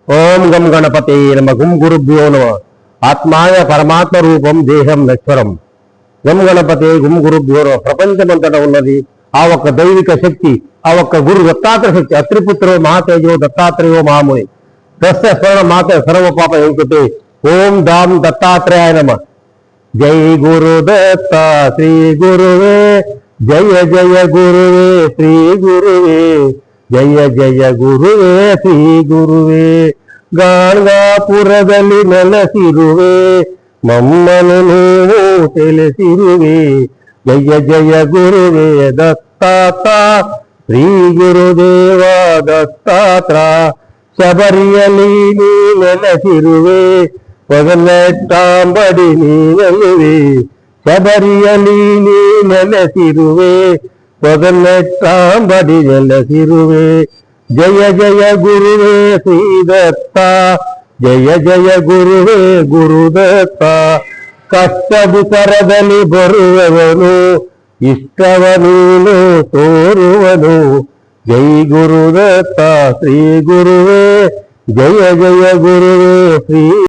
ఓం గం గణపతే నమ గుం గురుభ్యో నమ ఆత్మాయ పరమాత్మ రూపం దేహం నశ్వరం. గం గణపతే గుం గురుభ్యో నమ. ప్రపంచమంతటా ఉన్నది ఆ ఒక్క దైవిక శక్తి, ఆ ఒక్క గురు దత్తాత్రేయ శక్తి. అత్రిపుత్రో మహాతేజో దత్తాత్రేయో మహాముని తస్య స్మరణ మాత సర్వ పాప యంకుతే. ఓం దాం దత్తాత్రేయాయ నమ. జై గురు దత్త శ్రీ గురువే, జయ జయ గురువే శ్రీ గురువే, ಜಯ ಜಯ ಗುರುವೇ ಶ್ರೀ ಗುರುವೇ. ಗಾಣಗಾಪುರದಲ್ಲಿ ನೆಲೆಸಿರುವೆ, ಮಮ್ಮನು ನೀವು ತಿಳಿಸಿರುವೆ. ಜಯ ಜಯ ಗುರುವೇ ದತ್ತಾತ್ರ ಶ್ರೀ ಗುರುದೇವ ದತ್ತಾತ್ರ. ಶಬರಿಯಲ್ಲಿ ನೀ ನೆಲೆಸಿರುವೆ, ಪಗಲೆಟ್ಟಾಂಬಡಿ ನೀನಲ್ಲುವೆ. ಶಬರಿಯಲ್ಲಿ ನೀ ನೆಲೆಸಿರುವೆ, ಪಗಲೆಟ್ಟಾಂಬಡಿ ನೆಲೆಸಿರುವೆ. ಜಯ ಜಯ ಗುರುವೇ ಶ್ರೀ ದತ್ತ, ಜಯ ಜಯ ಗುರುವೇ ಗುರುದತ್ತ. ಕಷ್ಟದುಕರದಲ್ಲಿ ಬರುವವನು, ಇಷ್ಟವ ನೀನು ತೋರುವನು. ಜೈ ಗುರುದತ್ತ ಶ್ರೀ ಗುರುವೇ, ಜಯ ಜಯ ಗುರುವೇ ಶ್ರೀ